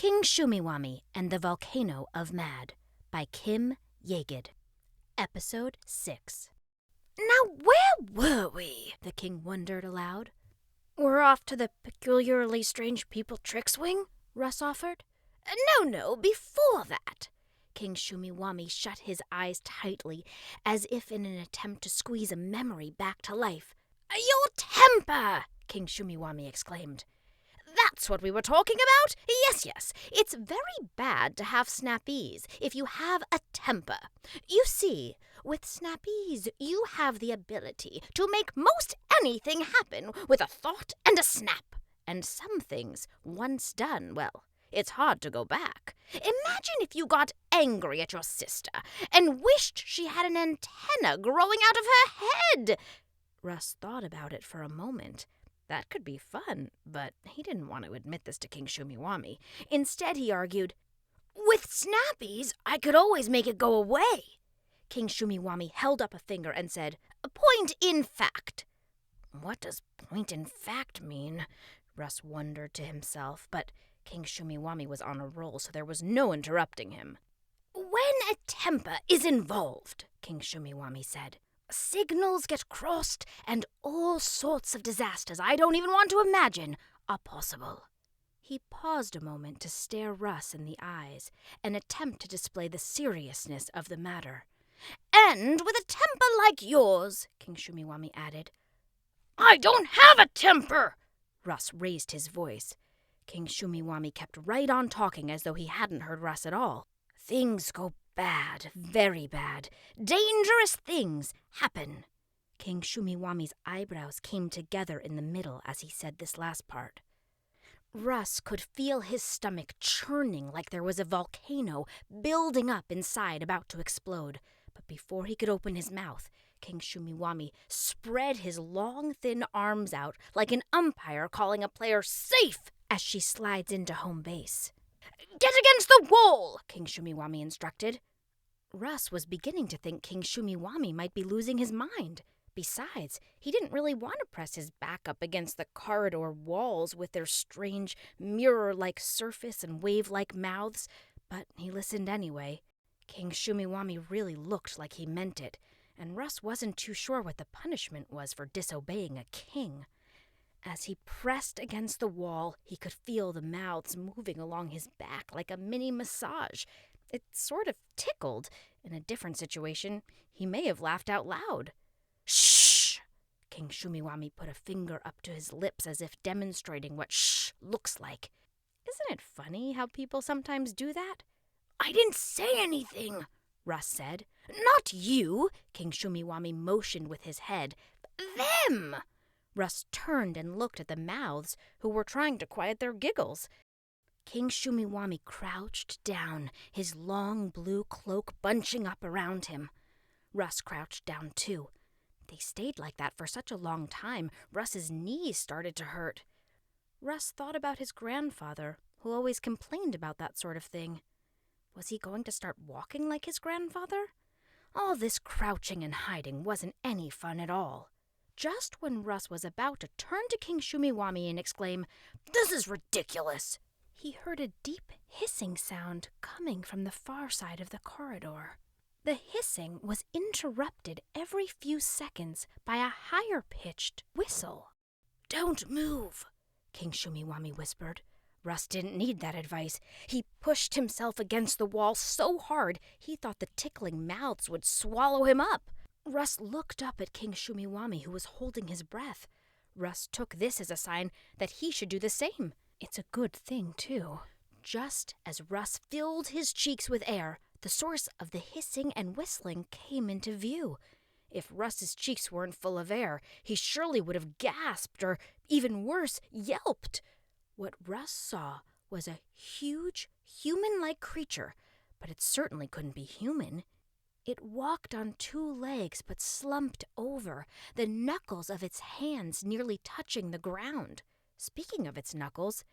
King Shumeewamee and the Volcano of Mad by Yaged. Episode 6. Now where were we? The king wondered aloud. We're off to the peculiarly strange people trick swing? Russ offered. No, before that. King Shumeewamee shut his eyes tightly, as if in an attempt to squeeze a memory back to life. Your temper! King Shumeewamee exclaimed. That's what we were talking about? Yes. It's very bad to have snappies if you have a temper. You see, with snappies, you have the ability to make most anything happen with a thought and a snap. And some things, once done, well, it's hard to go back. Imagine if you got angry at your sister and wished she had an antenna growing out of her head. Russ thought about it for a moment. That could be fun, but he didn't want to admit this to King Shumeewamee. Instead, he argued, with snappies, I could always make it go away. King Shumeewamee held up a finger and said, Point in fact. What does point in fact mean? Russ wondered to himself, but King Shumeewamee was on a roll, so there was no interrupting him. When a temper is involved, King Shumeewamee said, signals get crossed and all sorts of disasters I don't even want to imagine are possible. He paused a moment to stare Russ in the eyes and attempt to display the seriousness of the matter. And with a temper like yours, King Shumeewamee added. I don't have a temper! Russ raised his voice. King Shumeewamee kept right on talking as though he hadn't heard Russ at all. Things go bad, very bad. Dangerous things happen. King Shumeewamee's eyebrows came together in the middle as he said this last part. Russ could feel his stomach churning like there was a volcano building up inside about to explode. But before he could open his mouth, King Shumeewamee spread his long, thin arms out like an umpire calling a player safe as she slides into home base. Get against the wall, King Shumeewamee instructed. Russ was beginning to think King Shumeewamee might be losing his mind. Besides, he didn't really want to press his back up against the corridor walls with their strange mirror-like surface and wave-like mouths, but he listened anyway. King Shumeewamee really looked like he meant it, and Russ wasn't too sure what the punishment was for disobeying a king. As he pressed against the wall, he could feel the mouths moving along his back like a mini massage. It sort of tickled. In a different situation, he may have laughed out loud. Shh! King Shumeewamee put a finger up to his lips as if demonstrating what shh looks like. Isn't it funny how people sometimes do that? I didn't say anything, Russ said. Not you, King Shumeewamee motioned with his head. Them! Russ turned and looked at the mouths, who were trying to quiet their giggles. King Shumeewamee crouched down, his long blue cloak bunching up around him. Russ crouched down too. They stayed like that for such a long time, Russ's knees started to hurt. Russ thought about his grandfather, who always complained about that sort of thing. Was he going to start walking like his grandfather? All this crouching and hiding wasn't any fun at all. Just when Russ was about to turn to King Shumeewamee and exclaim, "This is ridiculous," he heard a deep hissing sound coming from the far side of the corridor. The hissing was interrupted every few seconds by a higher-pitched whistle. "Don't move," King Shumeewamee whispered. Russ didn't need that advice. He pushed himself against the wall so hard he thought the tickling mouths would swallow him up. Russ looked up at King Shumeewamee, who was holding his breath. Russ took this as a sign that he should do the same. It's a good thing, too. Just as Russ filled his cheeks with air, the source of the hissing and whistling came into view. If Russ's cheeks weren't full of air, he surely would have gasped or, even worse, yelped. What Russ saw was a huge, human-like creature, but it certainly couldn't be human. It walked on two legs but slumped over, the knuckles of its hands nearly touching the ground. Speaking of its knuckles,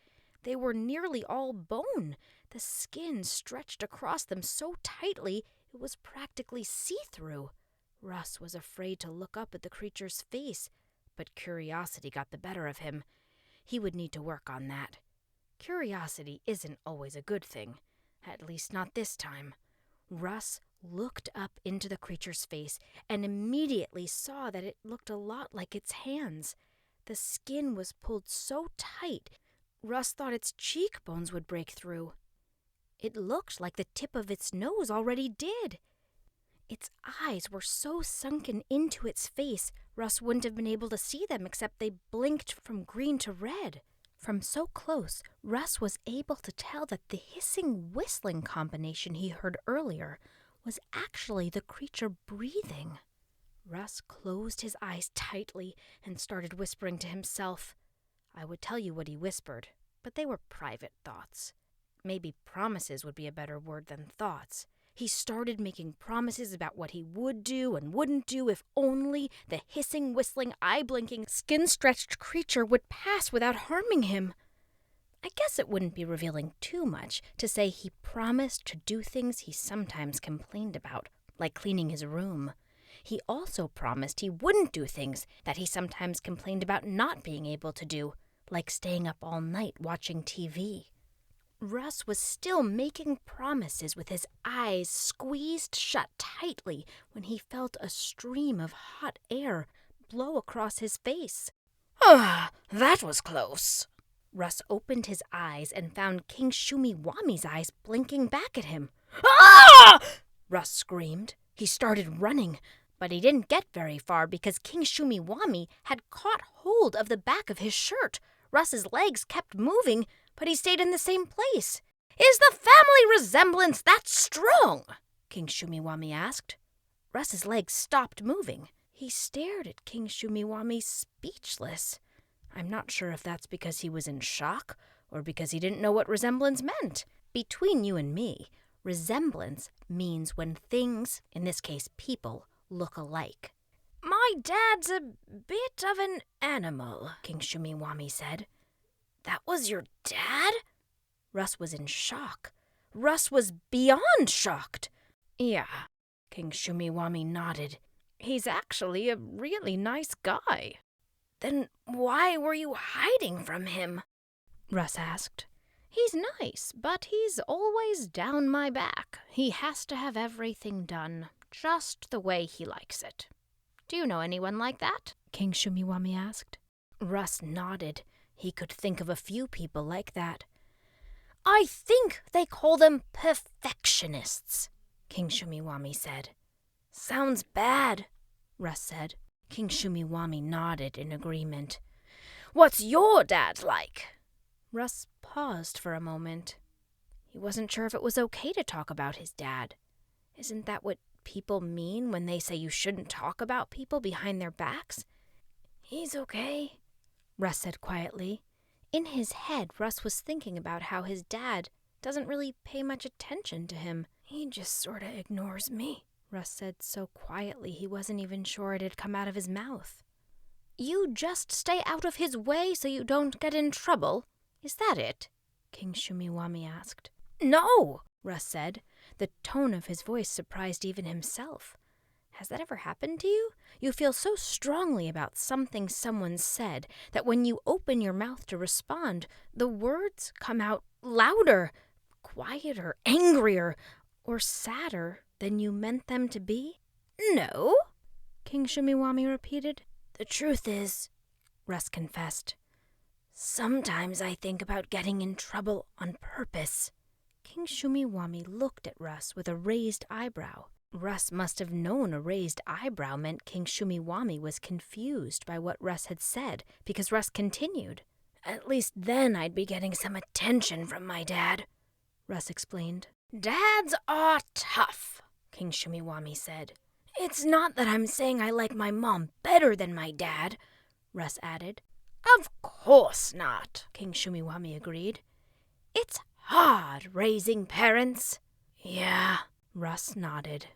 they were nearly all bone. The skin stretched across them so tightly it was practically see-through. Russ was afraid to look up at the creature's face, but curiosity got the better of him. He would need to work on that. Curiosity isn't always a good thing, at least not this time. Russ looked up into the creature's face and immediately saw that it looked a lot like its hands. The skin was pulled so tight, Russ thought its cheekbones would break through. It looked like the tip of its nose already did. Its eyes were so sunken into its face, Russ wouldn't have been able to see them except they blinked from green to red. From so close, Russ was able to tell that the hissing-whistling combination he heard earlier was actually the creature breathing. Russ closed his eyes tightly and started whispering to himself. I would tell you what he whispered, but they were private thoughts. Maybe promises would be a better word than thoughts. He started making promises about what he would do and wouldn't do if only the hissing, whistling, eye-blinking, skin-stretched creature would pass without harming him. I guess it wouldn't be revealing too much to say he promised to do things he sometimes complained about, like cleaning his room. He also promised he wouldn't do things that he sometimes complained about not being able to do, like staying up all night watching TV. Russ was still making promises with his eyes squeezed shut tightly when he felt a stream of hot air blow across his face. That was close. Russ opened his eyes and found King Shumeewamee's eyes blinking back at him. Ah! Russ screamed. He started running, but he didn't get very far because King Shumeewamee had caught hold of the back of his shirt. Russ's legs kept moving, but he stayed in the same place. Is the family resemblance that strong? King Shumeewamee asked. Russ's legs stopped moving. He stared at King Shumeewamee speechless. I'm not sure if that's because he was in shock or because he didn't know what resemblance meant. Between you and me, resemblance means when things, in this case people, look alike. My dad's a bit of an animal, King Shumeewamee said. That was your dad? Russ was in shock. Russ was beyond shocked. Yeah, King Shumeewamee nodded. He's actually a really nice guy. Then why were you hiding from him? Russ asked. He's nice, but he's always down my back. He has to have everything done just the way he likes it. Do you know anyone like that? King Shumeewamee asked. Russ nodded. He could think of a few people like that. I think they call them perfectionists, King Shumeewamee said. Sounds bad, Russ said. King Shumeewamee nodded in agreement. What's your dad like? Russ paused for a moment. He wasn't sure if it was okay to talk about his dad. Isn't that what people mean when they say you shouldn't talk about people behind their backs? He's okay, Russ said quietly. In his head, Russ was thinking about how his dad doesn't really pay much attention to him. He just sorta ignores me, Russ said so quietly he wasn't even sure it had come out of his mouth. You just stay out of his way so you don't get in trouble? Is that it? King Shumeewamee asked. No, Russ said. The tone of his voice surprised even himself. Has that ever happened to you? You feel so strongly about something someone said that when you open your mouth to respond, the words come out louder, quieter, angrier, or sadder than you meant them to be? No, King Shumeewamee repeated. The truth is, Russ confessed, sometimes I think about getting in trouble on purpose. King Shumeewamee looked at Russ with a raised eyebrow. Russ must have known a raised eyebrow meant King Shumeewamee was confused by what Russ had said, because Russ continued. At least then I'd be getting some attention from my dad, Russ explained. Dads are tough, King Shumeewamee said. It's not that I'm saying I like my mom better than my dad, Russ added. Of course not, King Shumeewamee agreed. It's hard raising parents. Yeah, Russ nodded.